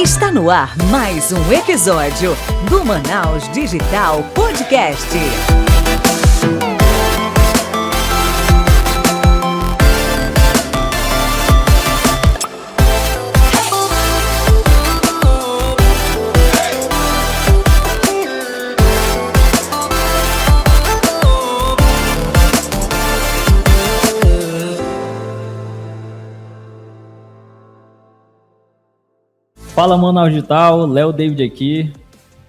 Está no ar mais um episódio do Manaus Digital Podcast. Fala, Manaus Digital, Léo David aqui.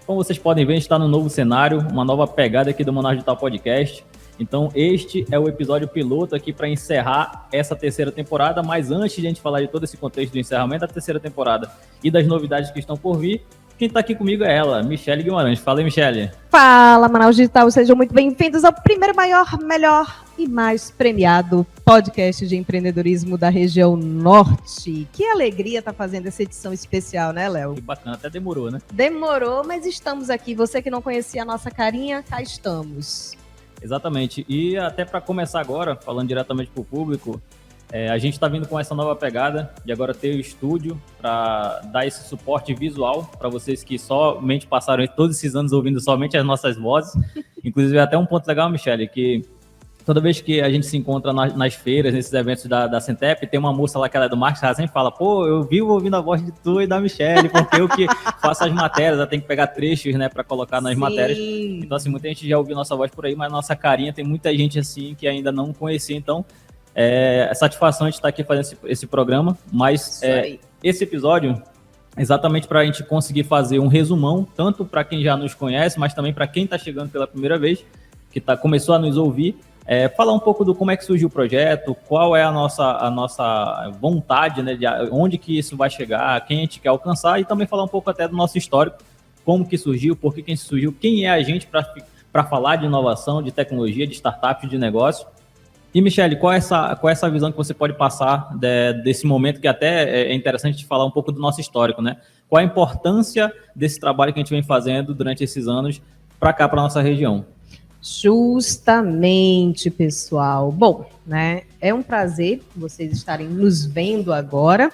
Como vocês podem ver, a gente está no novo cenário, uma nova pegada aqui do Manaus Digital Podcast. Então, este é o episódio piloto aqui para encerrar essa terceira temporada, mas antes de a gente falar de todo esse contexto do encerramento da terceira temporada e das novidades que estão por vir, quem está aqui comigo é ela, Michele Guimarães. Fala aí, Michele. Fala, Manaus Digital, sejam muito bem-vindos ao primeiro, maior, melhor e mais premiado podcast de empreendedorismo da região norte. Que alegria estar fazendo essa edição especial, né, Léo? Que bacana, até demorou, né? Demorou, mas estamos aqui. Você que não conhecia a nossa carinha, cá estamos. Exatamente. E até para começar agora, falando diretamente para o público, a gente está vindo com essa nova pegada de agora ter o estúdio para dar esse suporte visual para vocês que somente passaram todos esses anos ouvindo somente as nossas vozes. Inclusive, até um ponto legal, Michele, que toda vez que a gente se encontra nas feiras, nesses eventos da Centep, tem uma moça lá que ela é do marketing, ela sempre fala, pô, eu vivo ouvindo a voz de tu e da Michele, porque eu que faço as matérias, ela tem que pegar trechos, né, para colocar nas matérias. Então, assim, muita gente já ouviu nossa voz por aí, mas nossa carinha tem muita gente, assim, que ainda não conhecia. Então, é satisfação de estar aqui fazendo esse programa, mas esse episódio é exatamente para a gente conseguir fazer um resumão, tanto para quem já nos conhece, mas também para quem está chegando pela primeira vez, que começou a nos ouvir, falar um pouco do como é que surgiu o projeto, qual é a nossa vontade, né, de onde que isso vai chegar, quem a gente quer alcançar, e também falar um pouco até do nosso histórico, como que surgiu, por que surgiu, quem é a gente para falar de inovação, de tecnologia, de startup, de negócio. E, Michele, qual é essa visão que você pode passar desse momento, que até é interessante falar um pouco do nosso histórico, né? Qual a importância desse trabalho que a gente vem fazendo durante esses anos para cá, para a nossa região? Justamente, pessoal. Bom, né? É um prazer vocês estarem nos vendo agora.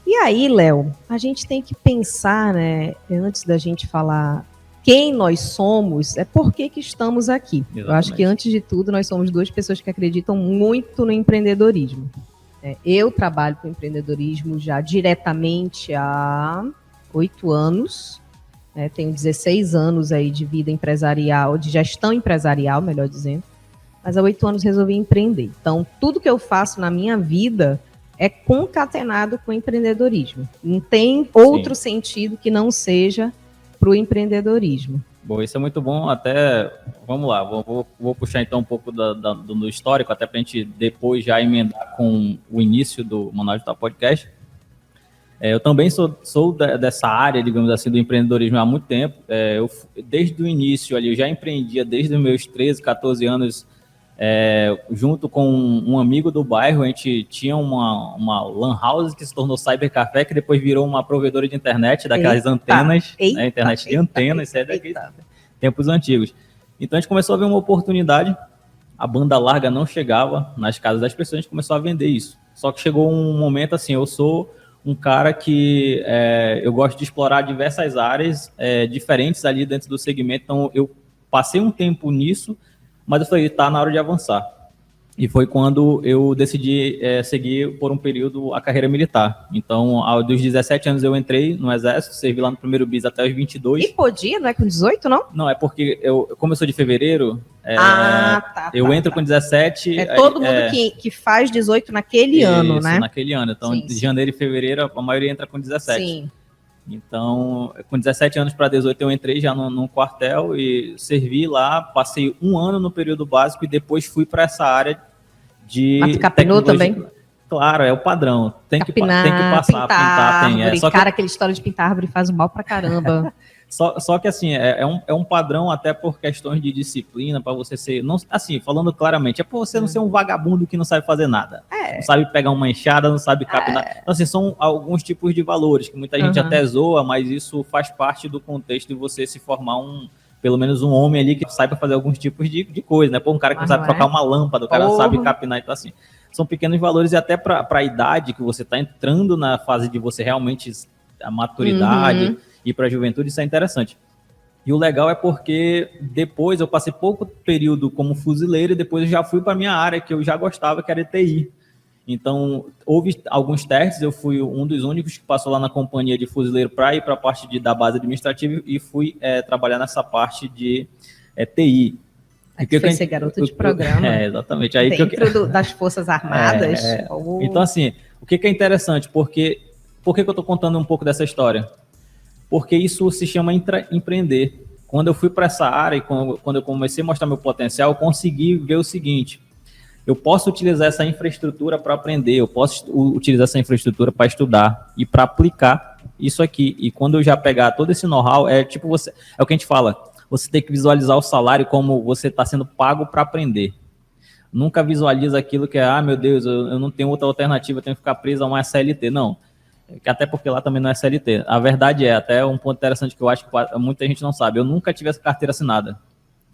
E aí, Léo, a gente tem que pensar, né? Antes da gente falar quem nós somos, é por que estamos aqui. Exatamente. Eu acho que, antes de tudo, nós somos duas pessoas que acreditam muito no empreendedorismo. Eu trabalho com empreendedorismo já diretamente há 8 anos. Tenho 16 anos aí de vida empresarial, de gestão empresarial, melhor dizendo. Mas há 8 anos resolvi empreender. Então, tudo que eu faço na minha vida é concatenado com empreendedorismo. Não tem outro sentido que não seja para o empreendedorismo. Bom, isso é muito bom. Até, vamos lá, vou puxar então um pouco do histórico, até para a gente depois já emendar com o início do Manaus Digital Podcast. Eu também sou dessa área, digamos assim, do empreendedorismo há muito tempo. Desde o início ali, eu já empreendia desde os meus 13, 14 anos, junto com um amigo do bairro. A gente tinha uma lan house que se tornou cybercafé, que depois virou uma provedora de internet, daquelas antenas, né, internet de antenas, isso é daqueles tempos antigos. Então a gente começou a ver uma oportunidade, a banda larga não chegava nas casas das pessoas, a gente começou a vender isso. Só que chegou um momento assim, eu sou um cara que eu gosto de explorar diversas áreas diferentes ali dentro do segmento, então eu passei um tempo nisso, mas eu falei, tá na hora de avançar. E foi quando eu decidi seguir por um período a carreira militar. Então, dos 17 anos eu entrei no Exército, servi lá no primeiro BIS até os 22. E podia, não é com 18, não? Não, é porque como eu sou de fevereiro, eu entro com 17... Todo mundo que faz 18 naquele ano, né? Naquele ano. Então, de janeiro e fevereiro, a maioria entra com 17. Sim. Então, com 17 anos para 18, eu entrei já num quartel e servi lá, passei um ano no período básico e depois fui para essa área de... Mas tu capinou também? Claro, é o padrão. Tem que passar, pintar. Só cara, aquela história de pintar árvore faz mal pra caramba. Só que assim, é um padrão até por questões de disciplina, para você ser, não, assim, falando claramente, para você não ser um vagabundo que não sabe fazer nada. Não sabe pegar uma enxada, não sabe capinar. Então, assim, são alguns tipos de valores que muita gente até zoa, mas isso faz parte do contexto de você se formar pelo menos um homem ali que saiba fazer alguns tipos de coisa, né? Pô, um cara que não sabe trocar uma lâmpada, o cara não sabe capinar, então assim, são pequenos valores e até para a idade que você está entrando na fase de você realmente a maturidade e para a juventude, isso é interessante. E o legal é porque depois eu passei pouco período como fuzileiro e depois eu já fui para a minha área que eu já gostava, que era TI. Então, houve alguns testes, eu fui um dos únicos que passou lá na companhia de fuzileiro para ir para a parte da base administrativa e fui trabalhar nessa parte de TI. Aqui foi ser garoto de programa. Exatamente. Aí dentro das Forças Armadas. Então, assim, o que é interessante? Por que eu estou contando um pouco dessa história? Porque isso se chama empreender. Quando eu fui para essa área e quando eu comecei a mostrar meu potencial, eu consegui ver o seguinte: eu posso utilizar essa infraestrutura para aprender, eu posso utilizar essa infraestrutura para estudar e para aplicar isso aqui. E quando eu já pegar todo esse know-how, é o que a gente fala, você tem que visualizar o salário como você está sendo pago para aprender. Nunca visualiza aquilo que é, meu Deus, eu não tenho outra alternativa, eu tenho que ficar preso a uma CLT. Não. Até porque lá também não é CLT. A verdade até um ponto interessante que eu acho que muita gente não sabe, eu nunca tive essa carteira assinada.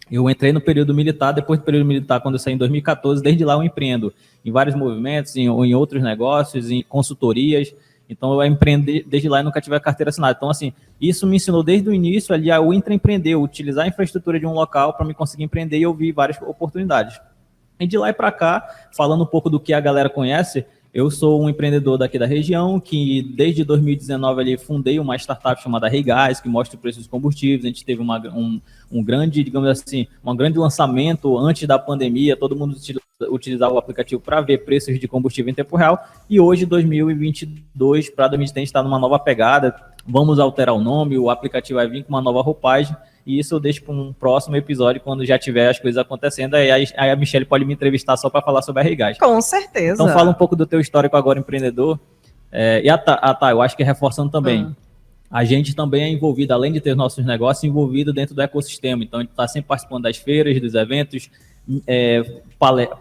Eu entrei no período militar, depois do período militar, quando eu saí em 2014, desde lá eu empreendo em vários movimentos, em outros negócios, em consultorias. Então eu empreendi desde lá e nunca tive a carteira assinada. Então, assim, isso me ensinou desde o início ali a intraempreender, utilizar a infraestrutura de um local para me conseguir empreender e eu vi várias oportunidades. E de lá e para cá, falando um pouco do que a galera conhece, eu sou um empreendedor daqui da região, que desde 2019 ali fundei uma startup chamada Reigás, que mostra o preço dos combustíveis. A gente teve um grande, digamos assim, um grande lançamento antes da pandemia, todo mundo utilizava o aplicativo para ver preços de combustível em tempo real, e hoje, 2022, para 2023, está numa nova pegada, vamos alterar o nome, o aplicativo vai vir com uma nova roupagem, e isso eu deixo para um próximo episódio, quando já tiver as coisas acontecendo, aí a Michelle pode me entrevistar só para falar sobre a Reigás. Com certeza. Então fala um pouco do teu histórico agora, empreendedor. Eu acho que reforçando também, a gente também é envolvido, além de ter nossos negócios, envolvido dentro do ecossistema. Então a gente está sempre participando das feiras, dos eventos,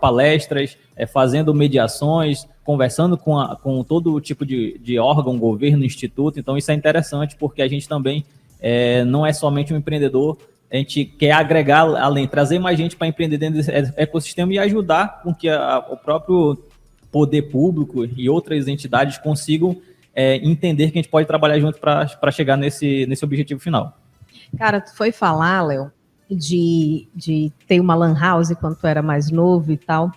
palestras, fazendo mediações, conversando com todo tipo de órgão, governo, instituto. Então isso é interessante porque a gente também não é somente um empreendedor, a gente quer agregar além, trazer mais gente para empreender dentro desse ecossistema e ajudar com que o próprio poder público e outras entidades consigam entender que a gente pode trabalhar junto para chegar nesse objetivo final. Cara, tu foi falar, Léo, de ter uma lan house quando tu era mais novo e tal.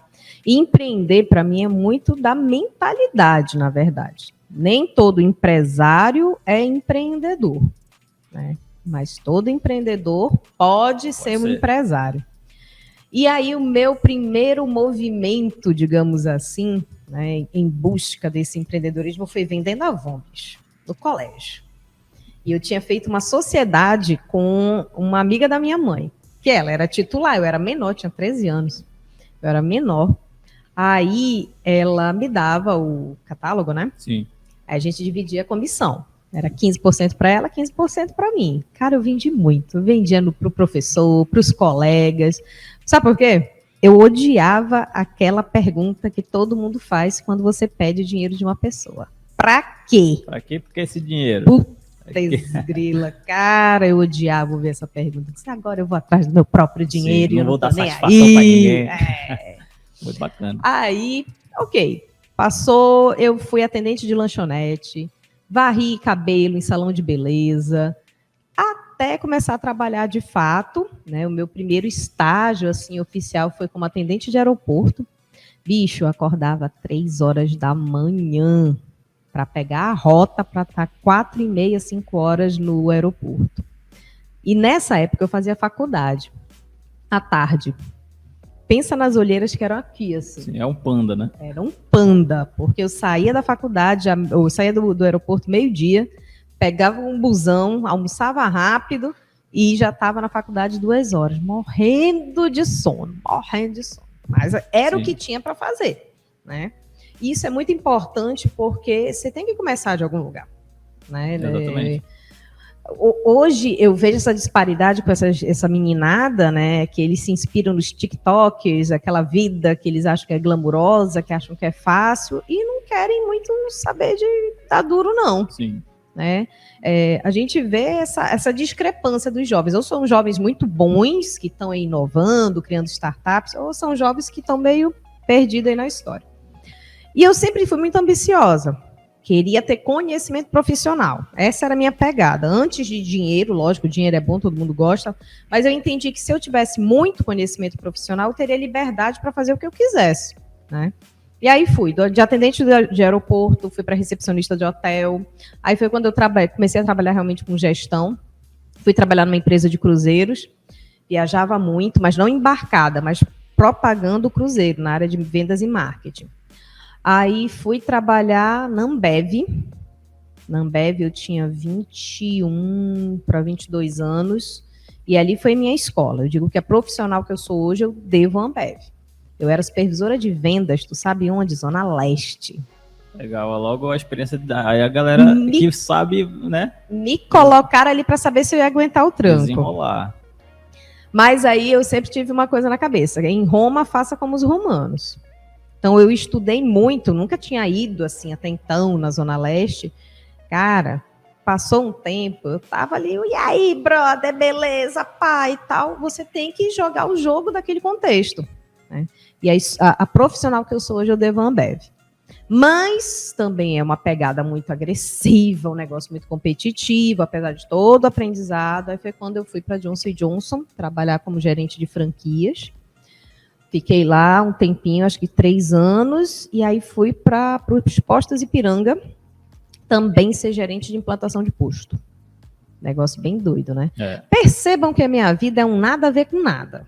E empreender, para mim, é muito da mentalidade, na verdade. Nem todo empresário é empreendedor, né? Mas todo empreendedor pode ser um empresário. E aí o meu primeiro movimento, digamos assim, né, em busca desse empreendedorismo foi vendendo Avon, no colégio. E eu tinha feito uma sociedade com uma amiga da minha mãe, que ela era titular, eu era menor, tinha 13 anos. Eu era menor. Aí ela me dava o catálogo, né? Sim. Aí a gente dividia a comissão. Era 15% para ela, 15% para mim. Cara, eu vendi muito. Vendia para o professor, para os colegas. Sabe por quê? Eu odiava aquela pergunta que todo mundo faz quando você pede dinheiro de uma pessoa. Pra quê? Pra quê? Porque esse dinheiro? Putz, grila. Cara, eu odiava ouvir essa pergunta. Disse, agora eu vou atrás do meu próprio dinheiro. Sim, não vou dar nem satisfação aí. pra ninguém. Muito bacana. Aí, ok. Passou, eu fui atendente de lanchonete, varri cabelo em salão de beleza, até começar a trabalhar de fato, né? O meu primeiro estágio assim oficial foi como atendente de aeroporto. Bicho, eu acordava 3 horas da manhã para pegar a rota para estar 4h30, 5 horas no aeroporto. E nessa época eu fazia faculdade, à tarde. Pensa nas olheiras que eram aqui, assim. Sim, é um panda, né? Era um panda, porque eu saía da faculdade, eu saía do aeroporto meio-dia, pegava um busão, almoçava rápido e já estava na faculdade 2 horas, morrendo de sono. Mas era o que tinha para fazer, né? E isso é muito importante porque você tem que começar de algum lugar, né? Exatamente. Hoje eu vejo essa disparidade com essa meninada, né, que eles se inspiram nos TikTokers, aquela vida que eles acham que é glamurosa, que acham que é fácil e não querem muito saber de dar duro, não. Sim. Né? A gente vê essa discrepância dos jovens. Ou são jovens muito bons, que estão aí inovando, criando startups, ou são jovens que estão meio perdidos aí na história. E eu sempre fui muito ambiciosa. Queria ter conhecimento profissional. Essa era a minha pegada. Antes de dinheiro, lógico, o dinheiro é bom, todo mundo gosta, mas eu entendi que se eu tivesse muito conhecimento profissional, eu teria liberdade para fazer o que eu quisesse, né? E aí fui, de atendente de aeroporto, fui para recepcionista de hotel. Aí foi quando eu comecei a trabalhar realmente com gestão. Fui trabalhar numa empresa de cruzeiros, viajava muito, mas não embarcada, mas propagando o cruzeiro, na área de vendas e marketing. Aí fui trabalhar na Ambev. Na Ambev eu tinha 21 para 22 anos, e ali foi minha escola. Eu digo que a profissional que eu sou hoje, eu devo à Ambev. Eu era supervisora de vendas, tu sabe onde? Zona Leste. Legal, logo a experiência, aí a galera que sabe, né? Me colocaram ali para saber se eu ia aguentar o tranco. Desenrolar. Mas aí eu sempre tive uma coisa na cabeça, em Roma, faça como os romanos. Então eu estudei muito, nunca tinha ido assim até então na Zona Leste. Cara, passou um tempo, eu tava ali, e aí, brother, beleza, pai e tal. Você tem que jogar o jogo daquele contexto, né? E aí, a profissional que eu sou hoje, eu devo a Ambev. Mas também é uma pegada muito agressiva, um negócio muito competitivo, apesar de todo o aprendizado. Aí foi quando eu fui para Johnson & Johnson, trabalhar como gerente de franquias. Fiquei lá um tempinho, acho que 3 anos, e aí fui para os postos Ipiranga, também ser gerente de implantação de posto. Negócio bem doido, né? Percebam que a minha vida é um nada a ver com nada.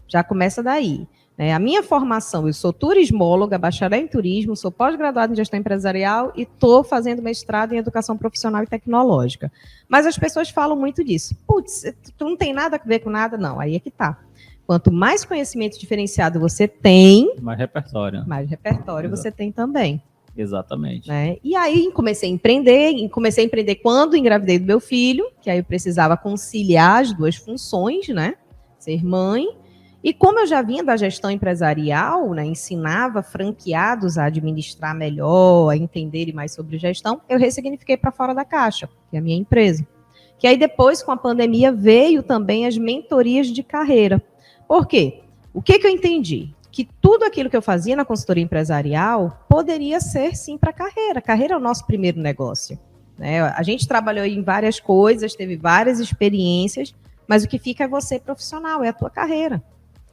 Já começa daí. A minha formação, eu sou turismóloga, bacharel em turismo, sou pós-graduada em gestão empresarial e estou fazendo mestrado em educação profissional e tecnológica. Mas as pessoas falam muito disso. Putz, tu não tem nada a ver com nada? Não, aí é que tá. Quanto mais conhecimento diferenciado você tem, mais repertório você tem também. Exatamente. Né? E aí comecei a empreender quando engravidei do meu filho, que aí eu precisava conciliar as duas funções, né? Ser mãe. E como eu já vinha da gestão empresarial, né, ensinava franqueados a administrar melhor, a entenderem mais sobre gestão, eu ressignifiquei para Fora da Caixa, que é a minha empresa. Que aí depois, com a pandemia, veio também as mentorias de carreira. Por quê? O que eu entendi? Que tudo aquilo que eu fazia na consultoria empresarial poderia ser, sim, para a carreira. Carreira é o nosso primeiro negócio, né? A gente trabalhou em várias coisas, teve várias experiências, mas o que fica é você profissional, é a tua carreira.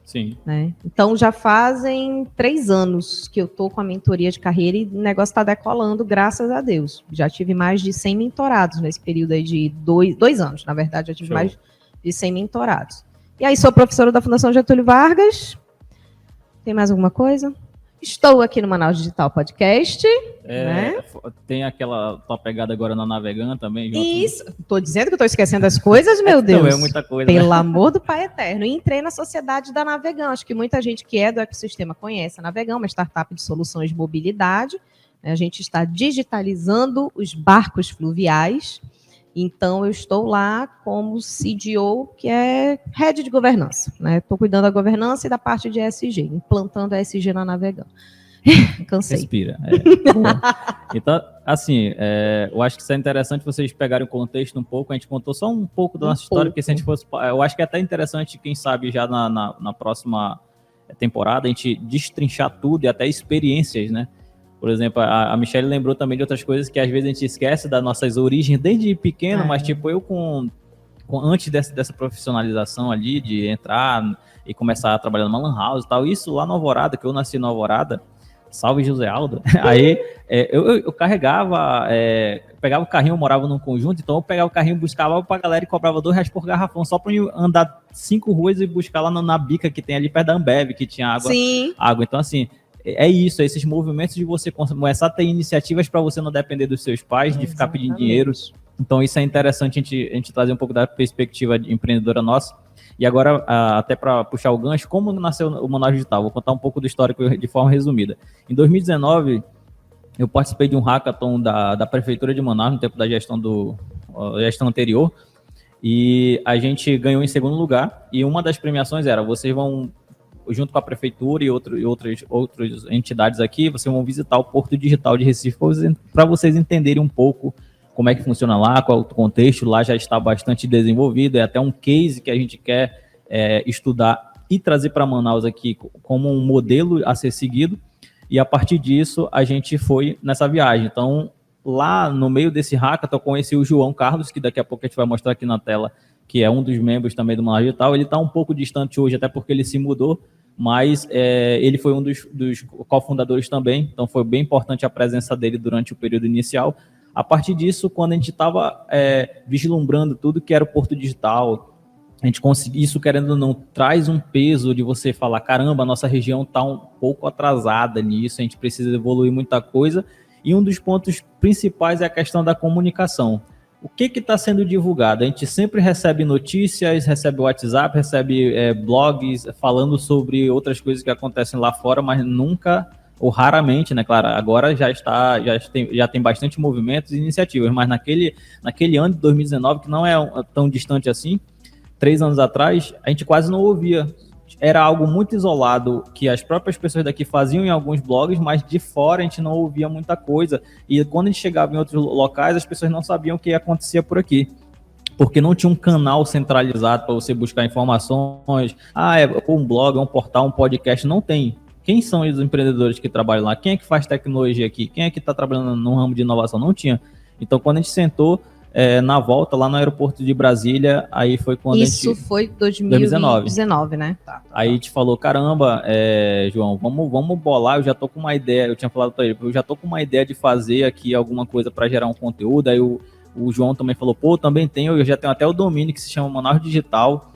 Sim. Né? Então, já fazem 3 anos que eu estou com a mentoria de carreira e o negócio está decolando, graças a Deus. Já tive mais de 100 mentorados nesse período aí de 2 anos, na verdade, já tive mais de 100 mentorados. E aí, sou professora da Fundação Getúlio Vargas. Tem mais alguma coisa? Estou aqui no Manaus Digital Podcast. Né? Tem aquela tua pegada agora na Navegan também. Isso. Estou dizendo que estou esquecendo as coisas, meu Deus. Não, é muita coisa. Pelo amor do Pai Eterno. E entrei na sociedade da Navegan. Acho que muita gente que é do ecossistema conhece a Navegan, uma startup de soluções de mobilidade. A gente está digitalizando os barcos fluviais. Então, eu estou lá como CDO, que é Head de Governança. Estou cuidando da governança e da parte de ESG, implantando a ESG na Navegan. Cansei. Respira. Então, assim, eu acho que isso é interessante vocês pegarem o contexto um pouco. A gente contou só um pouco da nossa história, porque se a gente fosse... Eu acho que é até interessante, quem sabe, já na próxima temporada, a gente destrinchar tudo e até experiências, né? Por exemplo, a Michelle lembrou também de outras coisas que às vezes a gente esquece das nossas origens desde pequeno, mas tipo, eu antes dessa profissionalização ali, de entrar e começar a trabalhar numa lan house e tal, isso lá no Alvorada, que eu nasci no Alvorada, salve José Aldo, aí eu carregava, pegava o carrinho, eu morava num conjunto, então eu pegava o carrinho, buscava pra galera e cobrava R$2 por garrafão, só pra eu andar 5 ruas e buscar lá na bica que tem ali perto da Ambev, que tinha água. Sim. Então assim... É isso, esses movimentos de você começar a ter iniciativas para você não depender dos seus pais, de ficar pedindo dinheiro. Então, isso é interessante a gente trazer um pouco da perspectiva empreendedora nossa. E agora, até para puxar o gancho, como nasceu o Manaus Digital? Vou contar um pouco do histórico de forma resumida. Em 2019, eu participei de um hackathon da Prefeitura de Manaus, no tempo da gestão anterior, e a gente ganhou em segundo lugar. E uma das premiações era, vocês vão... junto com a prefeitura e outras entidades aqui, vocês vão visitar o Porto Digital de Recife para vocês entenderem um pouco como é que funciona lá, qual é o contexto. Lá já está bastante desenvolvido, é até um case que a gente quer estudar e trazer para Manaus aqui como um modelo a ser seguido, e a partir disso a gente foi nessa viagem. Então, lá no meio desse hackathon, eu conheci o João Carlos, que daqui a pouco a gente vai mostrar aqui na tela, que é um dos membros também do Manaus Digital. Ele está um pouco distante hoje, até porque ele se mudou, mas ele foi um dos cofundadores também, então foi bem importante a presença dele durante o período inicial. A partir disso, quando a gente estava vislumbrando tudo que era o Porto Digital, a gente conseguiu, isso querendo ou não, traz um peso de você falar, caramba, a nossa região está um pouco atrasada nisso, a gente precisa evoluir muita coisa, e um dos pontos principais é a questão da comunicação. O que está sendo divulgado? A gente sempre recebe notícias, recebe WhatsApp, recebe blogs falando sobre outras coisas que acontecem lá fora, mas nunca, ou raramente, né? Claro, agora já tem bastante movimentos e iniciativas, mas naquele ano de 2019, que não é tão distante assim, 3 anos atrás, a gente quase não ouvia. Era algo muito isolado, que as próprias pessoas daqui faziam em alguns blogs, mas de fora a gente não ouvia muita coisa. E quando a gente chegava em outros locais, as pessoas não sabiam o que acontecia por aqui, porque não tinha um canal centralizado para você buscar informações. Um blog, um portal, um podcast, não tem. Quem são os empreendedores que trabalham lá? Quem é que faz tecnologia aqui? Quem é que está trabalhando no ramo de inovação? Não tinha. Então, quando a gente sentou na volta lá no aeroporto de Brasília, aí foi quando Isso foi 2019, né? Tá. Aí a gente falou, caramba, João, vamos bolar, eu já tô com uma ideia, eu tinha falado para ele, eu já tô com uma ideia de fazer aqui alguma coisa para gerar um conteúdo. Aí o João também falou, também eu já tenho até o domínio que se chama Manaus Digital.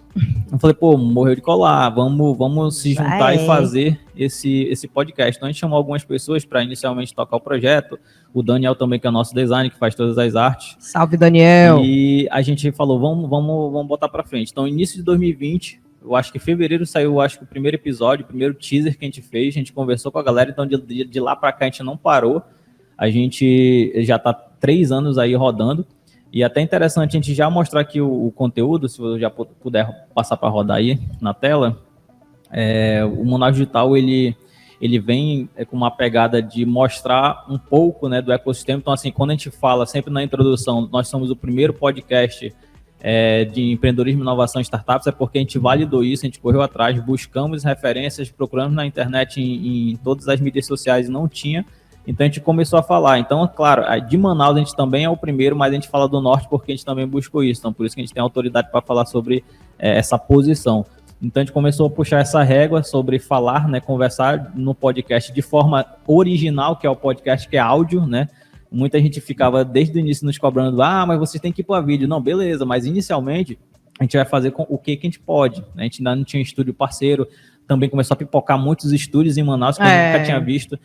Eu falei, morreu de colar, vamos se juntar e fazer esse podcast. Então a gente chamou algumas pessoas para inicialmente tocar o projeto, o Daniel também, que é nosso designer, que faz todas as artes. Salve, Daniel! E a gente falou, vamos botar para frente. Então, início de 2020, eu acho que em fevereiro saiu, o primeiro episódio, o primeiro teaser que a gente fez, a gente conversou com a galera, então de lá para cá a gente não parou, a gente já está 3 anos aí rodando. E até interessante a gente já mostrar aqui o conteúdo, se eu já puder passar para rodar aí na tela. O Manaus Digital, ele vem com uma pegada de mostrar um pouco, né, do ecossistema. Então, assim, quando a gente fala sempre na introdução, nós somos o primeiro podcast de empreendedorismo, inovação e startups, é porque a gente validou isso, a gente correu atrás, buscamos referências, procuramos na internet, em todas as mídias sociais, não tinha. Então a gente começou a falar. Então, claro, de Manaus a gente também é o primeiro, mas a gente fala do Norte porque a gente também buscou isso. Então, por isso que a gente tem autoridade para falar sobre essa posição. Então, a gente começou a puxar essa régua sobre falar, né, conversar no podcast de forma original, que é o podcast que é áudio, né? Muita gente ficava desde o início nos cobrando, mas você tem que ir para vídeo. Não, beleza, mas inicialmente a gente vai fazer com o que a gente pode, né? A gente ainda não tinha estúdio parceiro, também começou a pipocar muitos estúdios em Manaus que eu nunca tinha visto.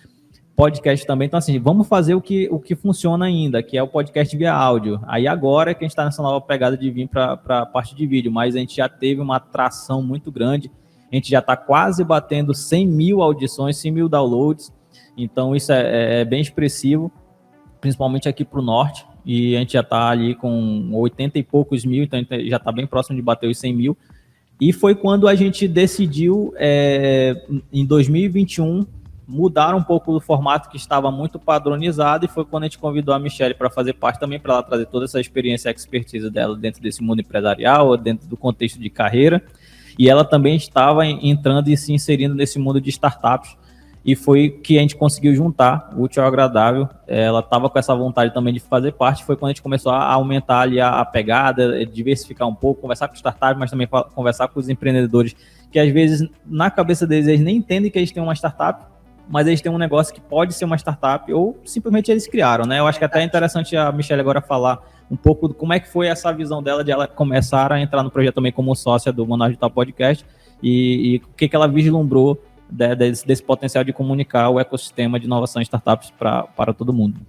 Podcast também, então assim, vamos fazer o que funciona ainda, que é o podcast via áudio. Aí agora é que a gente está nessa nova pegada de vir para a parte de vídeo, mas a gente já teve uma atração muito grande, a gente já está quase batendo 100 mil audições, 100 mil downloads, então isso é bem expressivo, principalmente aqui para o Norte, e a gente já está ali com 80 e poucos mil, então a gente já está bem próximo de bater os 100 mil, e foi quando a gente decidiu, em 2021, mudar um pouco do formato que estava muito padronizado, e foi quando a gente convidou a Michelle para fazer parte também, para ela trazer toda essa experiência e expertise dela dentro desse mundo empresarial, dentro do contexto de carreira, e ela também estava entrando e se inserindo nesse mundo de startups, e foi que a gente conseguiu juntar o útil ao agradável. Ela estava com essa vontade também de fazer parte, foi quando a gente começou a aumentar ali a pegada, diversificar um pouco, conversar com startups, mas também conversar com os empreendedores, que às vezes na cabeça deles eles nem entendem que eles têm uma startup, mas eles têm um negócio que pode ser uma startup ou simplesmente eles criaram, né? Eu acho que até é interessante a Michelle agora falar um pouco de como é que foi essa visão dela de ela começar a entrar no projeto também como sócia do Manaus Digital Podcast e o que ela vislumbrou desse potencial de comunicar o ecossistema de inovação e startups para todo mundo.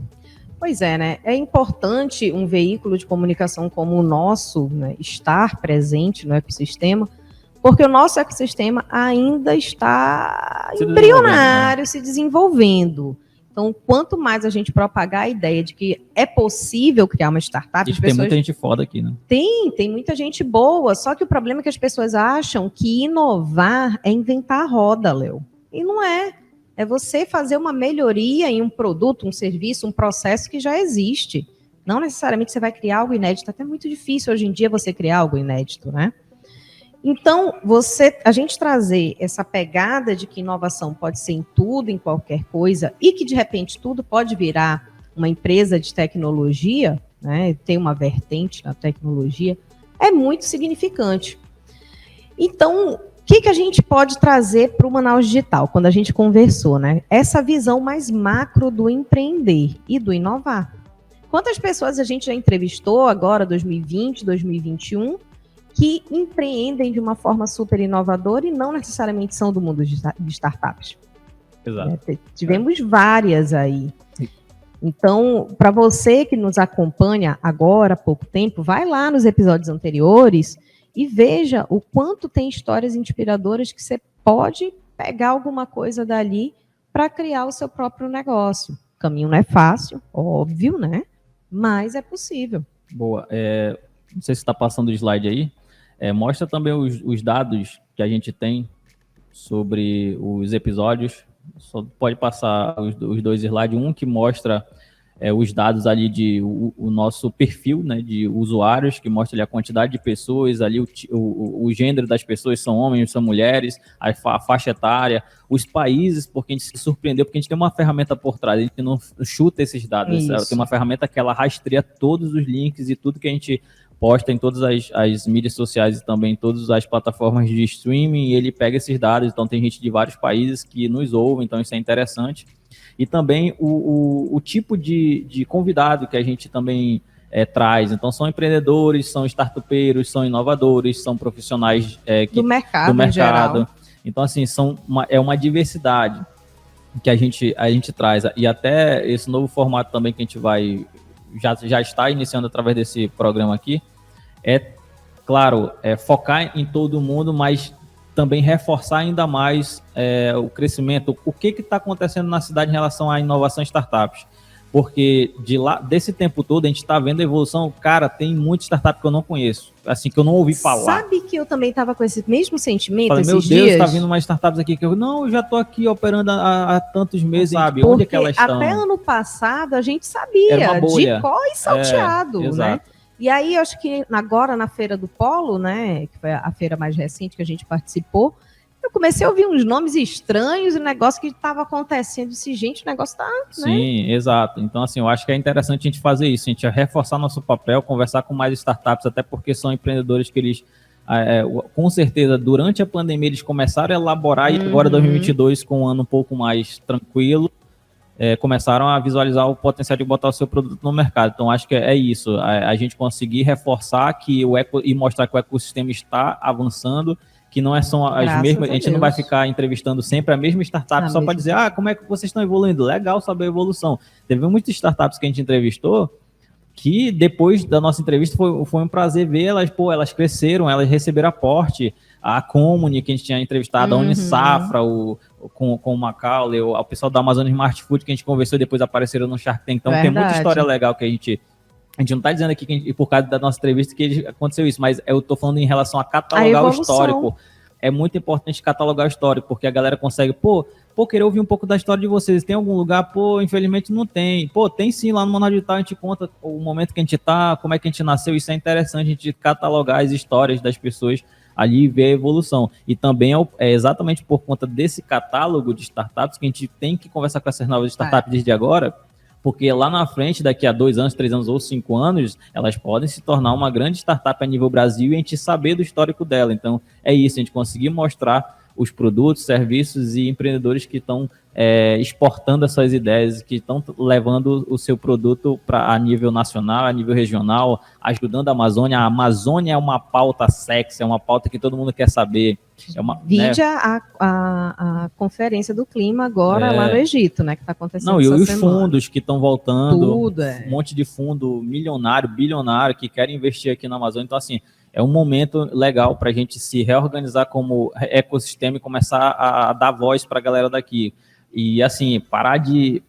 Pois é, né? É importante um veículo de comunicação como o nosso, né, estar presente no ecossistema, porque o nosso ecossistema ainda está embrionário, se desenvolvendo. Então, quanto mais a gente propagar a ideia de que é possível criar uma startup... Tem muita gente foda aqui, né? Tem muita gente boa, só que o problema é que as pessoas acham que inovar é inventar a roda, Léo. E não é. É você fazer uma melhoria em um produto, um serviço, um processo que já existe. Não necessariamente você vai criar algo inédito. Até muito difícil hoje em dia você criar algo inédito, né? Então, a gente trazer essa pegada de que inovação pode ser em tudo, em qualquer coisa, e que, de repente, tudo pode virar uma empresa de tecnologia, né, tem uma vertente na tecnologia, é muito significante. Então, o que a gente pode trazer para o Manaus Digital, quando a gente conversou, né? Essa visão mais macro do empreender e do inovar. Quantas pessoas a gente já entrevistou agora, 2020, 2021, que empreendem de uma forma super inovadora e não necessariamente são do mundo de startups? Exato. Tivemos várias aí. Então, para você que nos acompanha agora há pouco tempo, vai lá nos episódios anteriores e veja o quanto tem histórias inspiradoras que você pode pegar alguma coisa dali para criar o seu próprio negócio. O caminho não é fácil, óbvio, né? Mas é possível. Boa. Não sei se está passando o slide aí. Mostra também os dados que a gente tem sobre os episódios. Só pode passar os 2 slides. Um que mostra os dados ali de o nosso perfil, né, de usuários, que mostra ali a quantidade de pessoas, ali o gênero das pessoas, são homens, são mulheres, a faixa etária, os países, porque a gente se surpreendeu, porque a gente tem uma ferramenta por trás, a gente não chuta esses dados, tem uma ferramenta que ela rastreia todos os links e tudo que a gente posta em todas as mídias sociais e também em todas as plataformas de streaming, e ele pega esses dados, então tem gente de vários países que nos ouvem, então isso é interessante. E também o tipo de convidado que a gente também traz. Então, são empreendedores, são startupeiros, são inovadores, são profissionais do mercado em geral. Então, assim, é uma diversidade que a gente traz. E até esse novo formato também que a gente já está iniciando através desse programa aqui, claro, focar em todo mundo, mas também reforçar ainda mais o crescimento. O que está acontecendo na cidade em relação à inovação e startups? Porque desse tempo todo a gente está vendo a evolução. Cara, tem muita startup que eu não conheço, assim, que eu não ouvi falar. Sabe que eu também estava com esse mesmo sentimento Falei, esses meu dias? Deus, está vindo mais startups aqui que eu já estou aqui operando há tantos meses, sabe? Onde é que elas estão? Até ano passado a gente sabia de có e salteado, né? Exato. E aí, acho que agora na Feira do Polo, né, que foi a feira mais recente que a gente participou, eu comecei a ouvir uns nomes estranhos e negócio que estava acontecendo. Disse, gente, o negócio tá... Sim, né? Exato. Então, assim, eu acho que é interessante a gente fazer isso, a gente reforçar nosso papel, conversar com mais startups, até porque são empreendedores que eles, com certeza, durante a pandemia, eles começaram a elaborar e agora 2022, com um ano um pouco mais tranquilo, começaram a visualizar o potencial de botar o seu produto no mercado. Então, acho que é isso, a gente conseguir reforçar e mostrar que o ecossistema está avançando, que não são as mesmas, a gente não vai ficar entrevistando sempre a mesma startup só para dizer, como é que vocês estão evoluindo? Legal saber a evolução. Teve muitas startups que a gente entrevistou que depois da nossa entrevista foi um prazer ver elas cresceram, elas receberam aporte, a Comuni, que a gente tinha entrevistado, a Unisafra, com o Macaulay, o pessoal da Amazon Smart Food, que a gente conversou e depois apareceram no Shark Tank. Então, tem muita história legal que a gente não está dizendo aqui que por causa da nossa entrevista que aconteceu isso, mas eu estou falando em relação a catalogar o histórico. É muito importante catalogar o histórico, porque a galera consegue, querer ouvir um pouco da história de vocês. Tem algum lugar? Infelizmente não tem. Tem sim, lá no Manaus Digital a gente conta o momento que a gente tá, como é que a gente nasceu. Isso é interessante, a gente catalogar as histórias das pessoas ali e ver a evolução. E também é exatamente por conta desse catálogo de startups que a gente tem que conversar com essas novas startups desde agora, porque lá na frente, daqui a 2 anos, 3 anos ou 5 anos, elas podem se tornar uma grande startup a nível Brasil e a gente saber do histórico dela. Então, é isso, a gente conseguir mostrar os produtos, serviços e empreendedores que estão exportando essas ideias, que estão levando o seu produto a nível nacional, a nível regional, ajudando a Amazônia. A Amazônia é uma pauta sexy, é uma pauta que todo mundo quer saber. Vide a conferência do clima agora lá no Egito, né, que está acontecendo e os fundos que estão voltando, um monte de fundo milionário, bilionário, que querem investir aqui na Amazônia. Então, assim, é um momento legal para a gente se reorganizar como ecossistema e começar a dar voz para a galera daqui. E, assim, parar de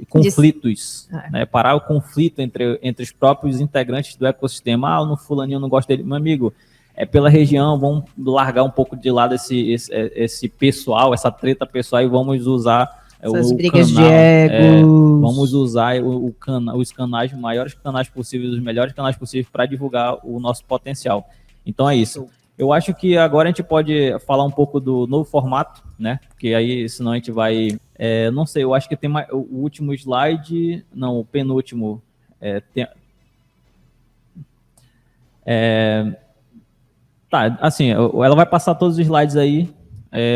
conflitos, né? Parar o conflito entre os próprios integrantes do ecossistema. O fulaninho não gosta dele. Meu amigo, é pela região, vamos largar um pouco de lado esse pessoal, essa treta pessoal, e vamos usar essas o brigas canal, de egos. vamos usar os canais, os maiores canais possíveis, os melhores canais possíveis para divulgar o nosso potencial. Então é isso. Eu acho que agora a gente pode falar um pouco do novo formato, né? Porque aí, senão a gente vai... não sei, eu acho que tem mais, o último slide... Não, o penúltimo... Tá, assim, ela vai passar todos os slides aí.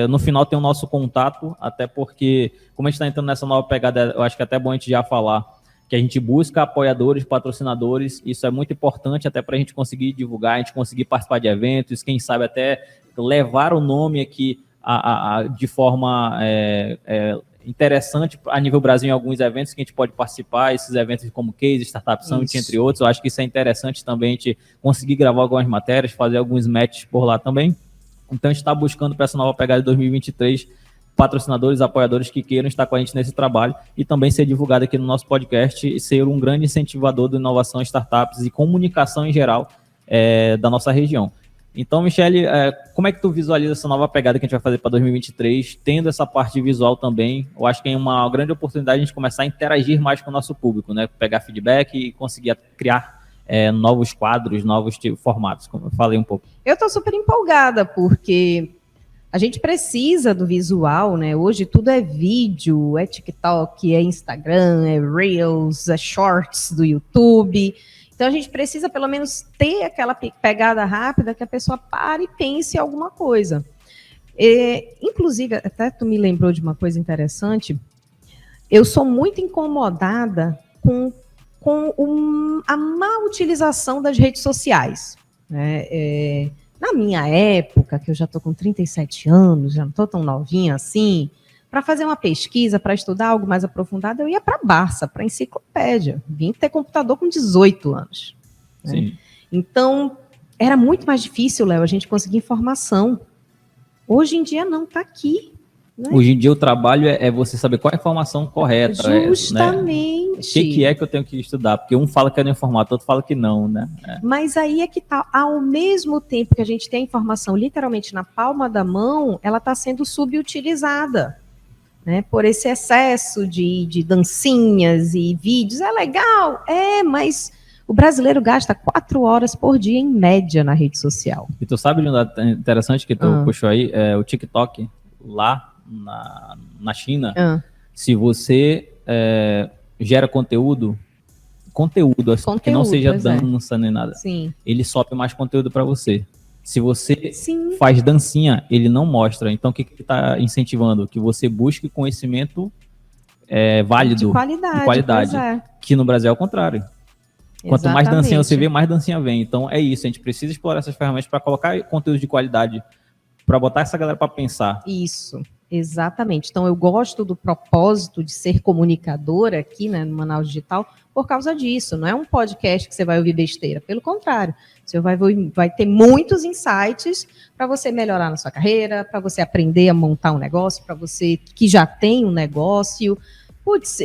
No final tem o nosso contato, até porque, como a gente está entrando nessa nova pegada, eu acho que é até bom a gente já falar que a gente busca apoiadores, patrocinadores. Isso é muito importante até para a gente conseguir divulgar, a gente conseguir participar de eventos, quem sabe até levar o nome aqui de forma interessante a nível Brasil em alguns eventos que a gente pode participar, esses eventos como Case, Startup Summit, entre outros. Eu acho que isso é interessante também, a gente conseguir gravar algumas matérias, fazer alguns matches por lá também. Então a gente está buscando para essa nova pegada de 2023 patrocinadores, apoiadores que queiram estar com a gente nesse trabalho e também ser divulgado aqui no nosso podcast e ser um grande incentivador de inovação, startups e comunicação em geral da nossa região. Então, Michele, como é que tu visualiza essa nova pegada que a gente vai fazer para 2023, tendo essa parte visual também? Eu acho que é uma grande oportunidade de a gente começar a interagir mais com o nosso público, né? Pegar feedback e conseguir criar novos quadros, novos formatos, como eu falei um pouco. Eu estou super empolgada, porque a gente precisa do visual, né? Hoje tudo é vídeo, é TikTok, é Instagram, é Reels, é Shorts do YouTube. Então, a gente precisa, pelo menos, ter aquela pegada rápida que a pessoa pare e pense em alguma coisa. Inclusive, até tu me lembrou de uma coisa interessante. Eu sou muito incomodada com a má utilização das redes sociais. Né? Na minha época, que eu já estou com 37 anos, já não estou tão novinha assim, para fazer uma pesquisa, para estudar algo mais aprofundado, eu ia para a Barça, para a enciclopédia. Vim ter computador com 18 anos. Né? Sim. Então, era muito mais difícil, Léo, a gente conseguir informação. Hoje em dia não, está aqui. Né? Hoje em dia o trabalho é você saber qual é a informação correta. Justamente. Né? O que é que eu tenho que estudar? Porque um fala que é no formato, outro fala que não, né? Mas aí é que tá, ao mesmo tempo que a gente tem a informação literalmente na palma da mão, ela está sendo subutilizada. Né, por esse excesso de dancinhas e vídeos. É legal, mas o brasileiro gasta 4 horas por dia em média na rede social. E tu sabe de um dado interessante que tu puxou aí? O TikTok, lá na China, se você gera conteúdo assim, que não seja dança nem nada, Sim. ele sobe mais conteúdo para você. Se você faz dancinha, ele não mostra. Então, o que ele está incentivando? Que você busque conhecimento válido, de qualidade. Que no Brasil é o contrário. Quanto mais dancinha você vê, mais dancinha vem. Então, é isso. A gente precisa explorar essas ferramentas para colocar conteúdo de qualidade, para botar essa galera para pensar. Isso, exatamente. Então, eu gosto do propósito de ser comunicadora aqui, né, no Manaus Digital, por causa disso. Não é um podcast que você vai ouvir besteira. Pelo contrário, você vai ter muitos insights para você melhorar na sua carreira, para você aprender a montar um negócio, para você que já tem um negócio. Putz,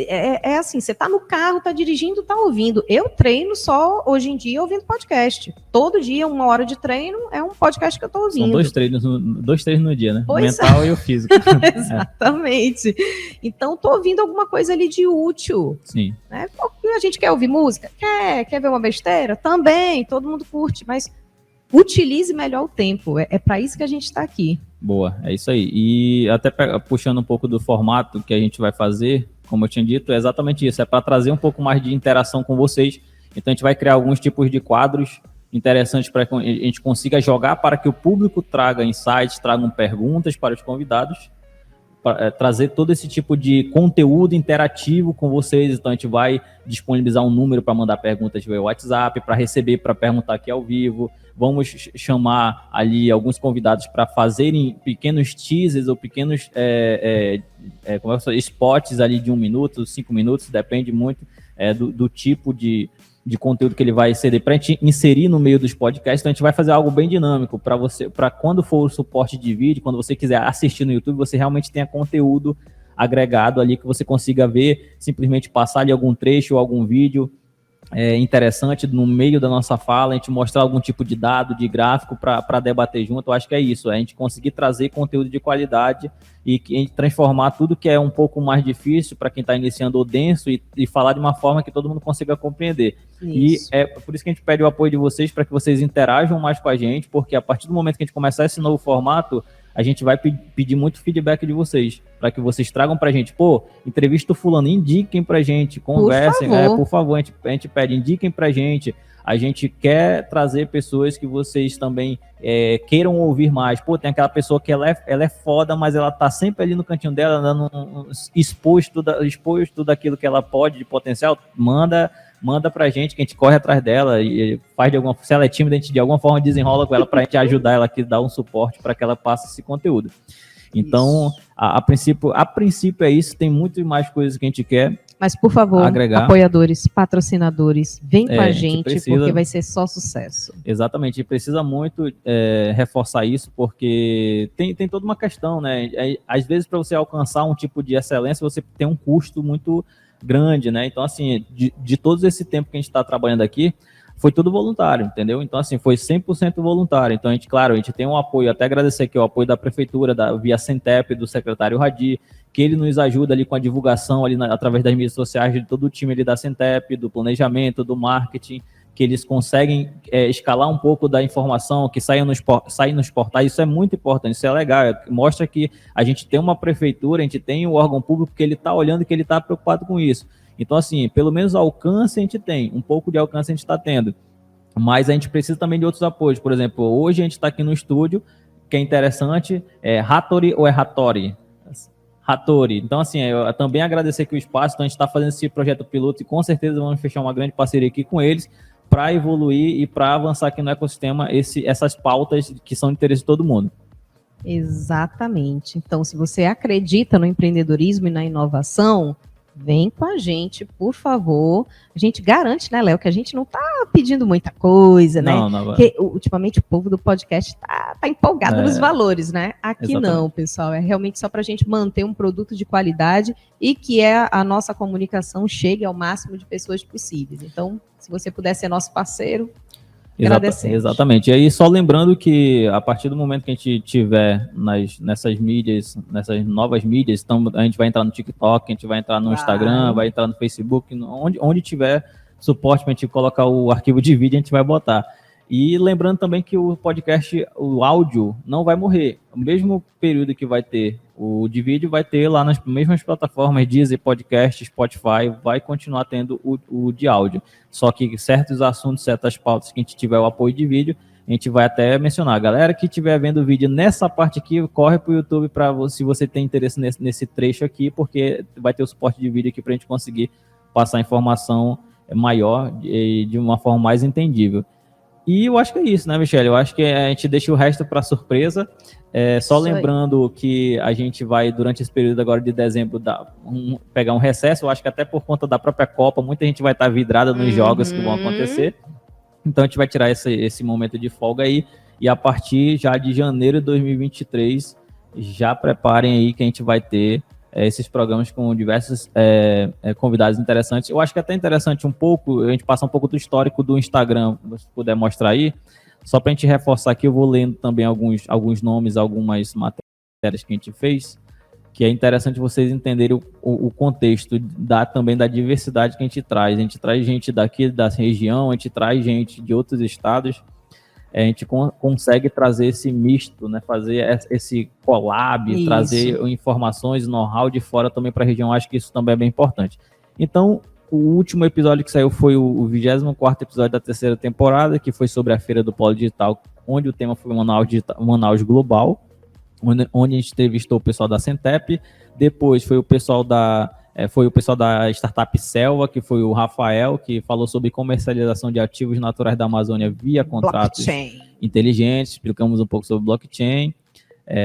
assim, você está no carro, está dirigindo, está ouvindo. Eu treino só, hoje em dia, ouvindo podcast. Todo dia, 1 hora de treino, é um podcast que eu estou ouvindo. São 2 treinos no dia, né? Pois o mental e o físico. Exatamente. Então, estou ouvindo alguma coisa ali de útil. Sim. Né? A gente quer ouvir música? Quer ver uma besteira? Também, todo mundo curte, mas utilize melhor o tempo. É para isso que a gente está aqui. Boa, é isso aí. E até puxando um pouco do formato que a gente vai fazer, como eu tinha dito, é exatamente isso. É para trazer um pouco mais de interação com vocês. Então, a gente vai criar alguns tipos de quadros interessantes para que a gente consiga jogar para que o público traga insights, tragam perguntas para os convidados, para trazer todo esse tipo de conteúdo interativo com vocês. Então, a gente vai disponibilizar um número para mandar perguntas via WhatsApp, para receber, para perguntar aqui ao vivo. Vamos chamar ali alguns convidados para fazerem pequenos teasers ou pequenos spots ali de 1 minuto, 5 minutos, depende muito do tipo de conteúdo que ele vai ceder para a gente inserir no meio dos podcasts. Então, a gente vai fazer algo bem dinâmico para quando for o suporte de vídeo, quando você quiser assistir no YouTube, você realmente tenha conteúdo agregado ali que você consiga ver, simplesmente passar ali algum trecho ou algum vídeo interessante no meio da nossa fala, a gente mostrar algum tipo de dado, de gráfico para debater junto. Eu acho que é isso, a gente conseguir trazer conteúdo de qualidade e transformar tudo que é um pouco mais difícil para quem está iniciando ou denso e falar de uma forma que todo mundo consiga compreender. Isso. E é por isso que a gente pede o apoio de vocês, para que vocês interajam mais com a gente, porque a partir do momento que a gente começar esse novo formato, a gente vai pedir muito feedback de vocês, para que vocês tragam pra gente, entrevista o fulano, indiquem pra gente, conversem, por favor, a gente pede, indiquem pra gente, a gente quer trazer pessoas que vocês também queiram ouvir mais. Tem aquela pessoa que ela é foda, mas ela tá sempre ali no cantinho dela, dando exposto daquilo que ela pode, de potencial, manda pra gente, que a gente corre atrás dela e faz se ela é tímida, a gente de alguma forma desenrola com ela pra gente ajudar ela aqui, dar um suporte para que ela passe esse conteúdo. Então, a princípio é isso, tem muito mais coisas que a gente quer. Mas, por favor, agregar. Apoiadores, patrocinadores, vem com a gente, porque vai ser só sucesso. Exatamente, e precisa muito reforçar isso, porque tem toda uma questão, né? Às vezes, para você alcançar um tipo de excelência, você tem um custo muito grande, né? Então, assim, de todo esse tempo que a gente está trabalhando aqui, foi tudo voluntário, entendeu? Então, assim, foi 100% voluntário. Então, a gente tem um apoio, até agradecer aqui o apoio da prefeitura, via Centep, do secretário Radi, que ele nos ajuda ali com a divulgação ali através das mídias sociais de todo o time ali da Centep, do planejamento, do marketing, que eles conseguem escalar um pouco da informação, que saia nos portais. Isso é muito importante, isso é legal, mostra que a gente tem uma prefeitura, a gente tem um órgão público que ele está olhando e que ele está preocupado com isso. Então, assim, pelo menos alcance a gente tem, um pouco de alcance a gente está tendo, mas a gente precisa também de outros apoios. Por exemplo, hoje a gente está aqui no estúdio, que é interessante, Hattori ou Hattori? Hattori. Então, assim, eu também agradecer aqui o espaço. Então, a gente está fazendo esse projeto piloto e com certeza vamos fechar uma grande parceria aqui com eles para evoluir e para avançar aqui no ecossistema essas pautas que são de interesse de todo mundo. Exatamente. Então, se você acredita no empreendedorismo e na inovação, vem com a gente, por favor. A gente garante, né, Léo, que a gente não está pedindo muita coisa, né? Não. Porque ultimamente o povo do podcast tá empolgado nos valores, né? Aqui exatamente. Não, pessoal. É realmente só para a gente manter um produto de qualidade e que a nossa comunicação chegue ao máximo de pessoas possíveis. Então, se você puder ser nosso parceiro, agradecemos. Exatamente. E aí, só lembrando que a partir do momento que a gente tiver nessas mídias, nessas novas mídias, a gente vai entrar no TikTok, a gente vai entrar no Instagram, vai entrar no Facebook, onde tiver suporte para a gente colocar o arquivo de vídeo, a gente vai botar. E lembrando também que o podcast, o áudio, não vai morrer. O mesmo período que vai ter o de vídeo, vai ter lá nas mesmas plataformas, Deezer, Podcast, Spotify, vai continuar tendo o de áudio. Só que certos assuntos, certas pautas que a gente tiver o apoio de vídeo, a gente vai até mencionar. Galera que estiver vendo o vídeo nessa parte aqui, corre para o YouTube se você tem interesse nesse trecho aqui, porque vai ter o suporte de vídeo aqui para a gente conseguir passar a informação maior e de uma forma mais entendível. E eu acho que é isso, né, Michele? Eu acho que a gente deixa o resto para surpresa. Só isso lembrando aí. Que a gente vai, durante esse período agora de dezembro, pegar um recesso. Eu acho que até por conta da própria Copa, muita gente vai estar vidrada nos jogos que vão acontecer. Então a gente vai tirar esse momento de folga aí. E a partir já de janeiro de 2023, já preparem aí que a gente vai ter esses programas com diversos convidados interessantes. Eu acho que é até interessante um pouco, a gente passar um pouco do histórico do Instagram, se puder mostrar aí, só para a gente reforçar aqui, eu vou lendo também alguns nomes, algumas matérias que a gente fez, que é interessante vocês entenderem o contexto também da diversidade que a gente traz. A gente traz gente daqui da região, a gente traz gente de outros estados, a gente consegue trazer esse misto, né? Fazer esse collab, isso. Trazer informações, know-how de fora também para a região. Acho que isso também é bem importante. Então, o último episódio que saiu foi o 24º episódio da terceira temporada, que foi sobre a Feira do Polo Digital, onde o tema foi Manaus Global, onde a gente entrevistou o pessoal da Centep. Depois foi o pessoal da Startup Selva, que foi o Rafael, que falou sobre comercialização de ativos naturais da Amazônia via contratos inteligentes. Explicamos um pouco sobre blockchain.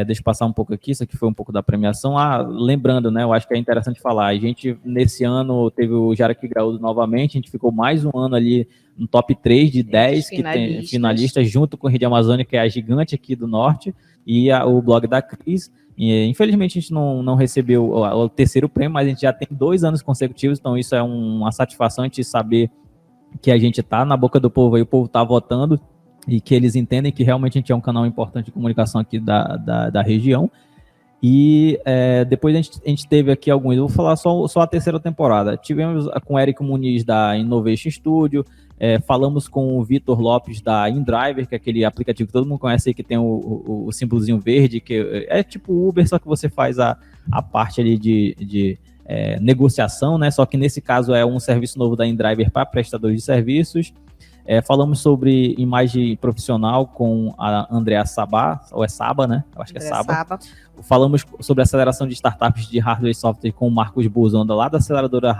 Deixa eu passar um pouco aqui, isso aqui foi um pouco da premiação. Lembrando, né, eu acho que é interessante falar, a gente, nesse ano, teve o Jaraqui Graúdo novamente, a gente ficou mais um ano ali no top 3 de 10 que tem finalistas, junto com o Rede Amazônia, que é a gigante aqui do Norte, e o blog da Cris. E, infelizmente a gente não recebeu o terceiro prêmio, mas a gente já tem 2 anos consecutivos, então isso é uma satisfação de saber que a gente tá na boca do povo aí, o povo tá votando, e que eles entendem que realmente a gente é um canal importante de comunicação aqui da região. E depois a gente teve aqui alguns, eu vou falar só a terceira temporada. Tivemos com o Eric Muniz da Innovation Studio, falamos com o Vitor Lopes da InDriver, que é aquele aplicativo que todo mundo conhece aí, que tem o símbolozinho verde, que é tipo Uber, só que você faz a parte ali de negociação, né? Só que nesse caso é um serviço novo da InDriver para prestadores de serviços. Falamos sobre imagem profissional com a Andrea Sabá, ou é Saba, né? Eu acho que é Saba. Falamos sobre aceleração de startups de hardware e software com o Marcos Buzonda, lá da aceleradora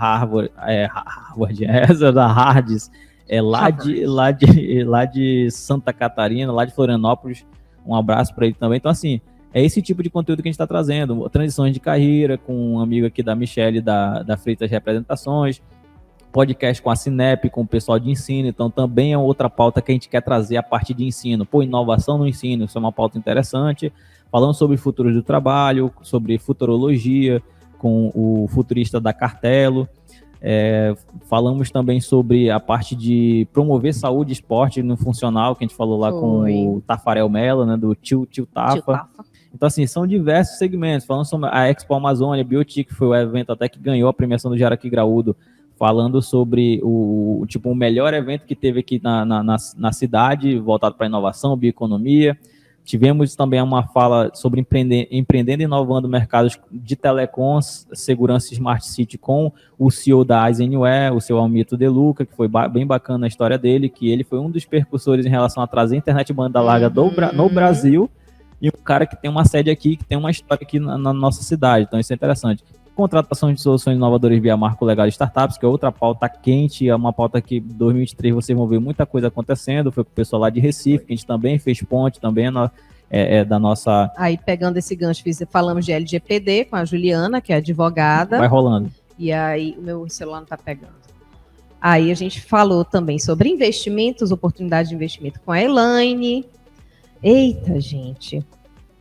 da Hards, lá de Santa Catarina, lá de Florianópolis. Um abraço para ele também. Então, assim, é esse tipo de conteúdo que a gente está trazendo. Transições de carreira com um amigo aqui da Michelle, da Freitas Representações. Podcast com a Cinep, com o pessoal de ensino. Então, também é outra pauta que a gente quer trazer a parte de ensino. Inovação no ensino, isso é uma pauta interessante. Falando sobre futuro do trabalho, sobre futurologia, com o futurista da Cartelo. Falamos também sobre a parte de promover saúde e esporte no funcional, que a gente falou lá com o Tafarel Mello, né, do Tio Tafa. Então, assim, são diversos segmentos. Falando sobre a Expo Amazônia, Biotic, que foi o evento até que ganhou a premiação do Jaraqui Graúdo, falando sobre o melhor evento que teve aqui na cidade, voltado para inovação, bioeconomia. Tivemos também uma fala sobre empreendendo e inovando mercados de telecoms, segurança Smart City, com o CEO da Aizenware, o seu Almito De Luca, que foi bem bacana a história dele, que ele foi um dos percussores em relação a trazer a internet banda larga no Brasil, e um cara que tem uma sede aqui, que tem uma história aqui na nossa cidade. Então isso é interessante. Contratação de soluções inovadoras via marco legal de startups, que é outra pauta quente, é uma pauta que em 2023 vocês vão ver muita coisa acontecendo. Foi com o pessoal lá de Recife, que a gente também fez ponte, também da nossa... Aí, pegando esse gancho, falamos de LGPD com a Juliana, que é advogada. Vai rolando. E aí, o meu celular não está pegando. Aí, a gente falou também sobre investimentos, oportunidade de investimento com a Elaine. Eita, gente...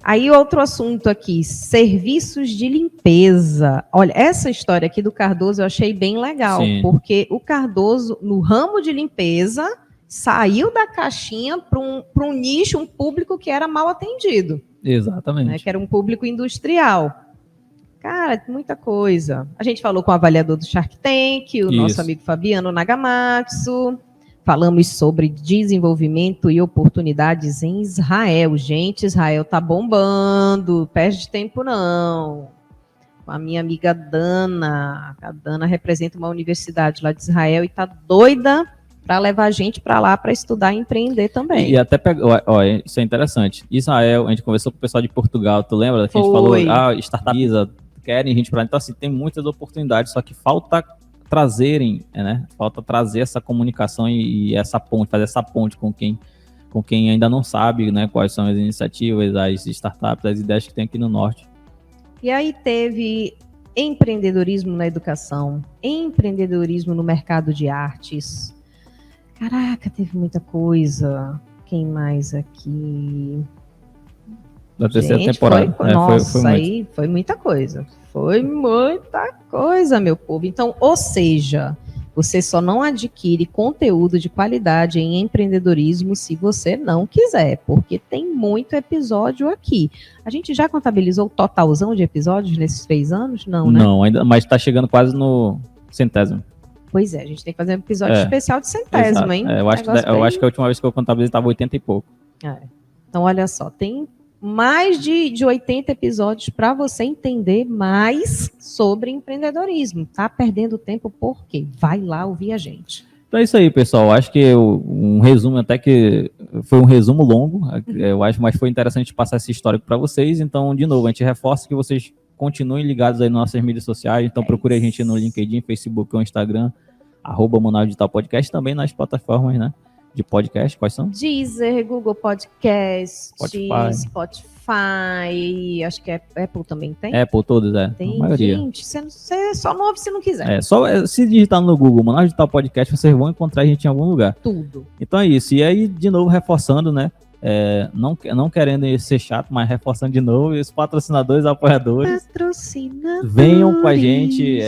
Aí, outro assunto aqui, serviços de limpeza. Olha, essa história aqui do Cardoso eu achei bem legal, Sim. Porque o Cardoso, no ramo de limpeza, saiu da caixinha para um nicho, um público que era mal atendido. Exatamente. Né, que era um público industrial. Cara, muita coisa. A gente falou com o avaliador do Shark Tank, o nosso amigo Fabiano Nagamatsu. Falamos sobre desenvolvimento e oportunidades em Israel. Gente, Israel tá bombando, perde tempo não. Com a minha amiga Dana. A Dana representa uma universidade lá de Israel e tá doida para levar a gente para lá para estudar e empreender também. E até isso é interessante. Israel, a gente conversou com o pessoal de Portugal, tu lembra? Que a gente falou, startups querem gente para lá. Então, assim, tem muitas oportunidades, só que falta falta trazer essa comunicação e essa ponte, fazer essa ponte com quem ainda não sabe, né, quais são as iniciativas, as startups, as ideias que tem aqui no Norte. E aí teve empreendedorismo na educação, empreendedorismo no mercado de artes. Caraca, teve muita coisa. Quem mais aqui? Da terceira temporada. Foi muita coisa. Foi muita coisa, meu povo. Então, ou seja, você só não adquire conteúdo de qualidade em empreendedorismo se você não quiser, porque tem muito episódio aqui. A gente já contabilizou o totalzão de episódios nesses 3 anos? Não, né? Não, ainda, mas está chegando quase no 100º. Pois é, a gente tem que fazer um episódio especial de 100º, hein? Eu acho que a última vez que eu contabilizei estava 80 e pouco. Então, olha só, tem mais de 80 episódios para você entender mais sobre empreendedorismo. Tá perdendo tempo por quê? Vai lá ouvir a gente. Então é isso aí, pessoal. Acho que um resumo, até que foi um resumo longo, eu acho, mas foi interessante passar esse histórico para vocês. Então, de novo, a gente reforça que vocês continuem ligados aí nas nossas mídias sociais. Então, procure a gente no LinkedIn, Facebook ou Instagram, @Manaus Digital Podcast, também nas plataformas, né, de podcast. Quais são? Deezer, Google Podcast, Spotify, acho que Apple também tem. Apple, todos, tem, a maioria. Gente, você só não ouve se não quiser. Se digitar no Google, Manaus Digital Podcast, vocês vão encontrar a gente em algum lugar. Tudo. Então é isso. E aí, de novo, reforçando, né, não querendo ser chato, mas reforçando de novo, e os patrocinadores, apoiadores, Patrocinadores. venham com a gente,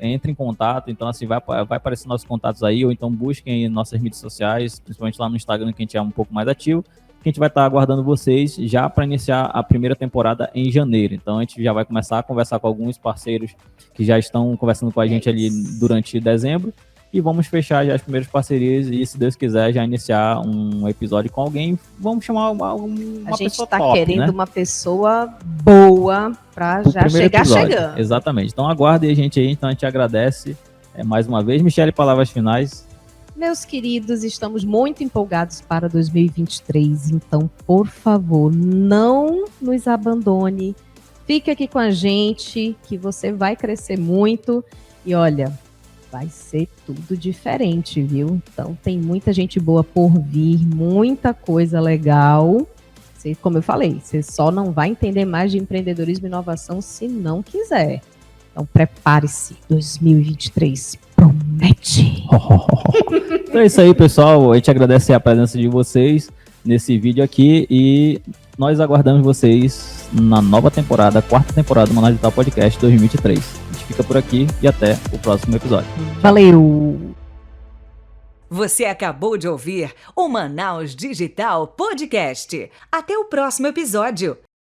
entre em contato. Então, assim, vai aparecer nossos contatos aí, ou então busquem nossas mídias sociais, principalmente lá no Instagram, que a gente é um pouco mais ativo, que a gente vai estar aguardando vocês já para iniciar a primeira temporada em janeiro. Então, a gente já vai começar a conversar com alguns parceiros que já estão conversando com a gente ali durante dezembro, e vamos fechar já as primeiras parcerias e, se Deus quiser, já iniciar um episódio com alguém. Vamos chamar uma A gente pessoa está top, querendo né? uma pessoa boa para já chegar episódio. chegando. Exatamente. Então aguardem a gente aí. Então a gente agradece mais uma vez. Michele, palavras finais. Meus queridos, estamos muito empolgados para 2023. Então, por favor, não nos abandone. Fique aqui com a gente, que você vai crescer muito. E olha, vai ser tudo diferente, viu? Então, tem muita gente boa por vir, muita coisa legal. Você, como eu falei, você só não vai entender mais de empreendedorismo e inovação se não quiser. Então, prepare-se. 2023 promete. Então é isso aí, pessoal. A gente agradece a presença de vocês nesse vídeo aqui e nós aguardamos vocês na nova temporada, a quarta temporada do Manaus Digital Podcast 2023. A gente fica por aqui e até o próximo episódio. Valeu! Você acabou de ouvir o Manaus Digital Podcast. Até o próximo episódio.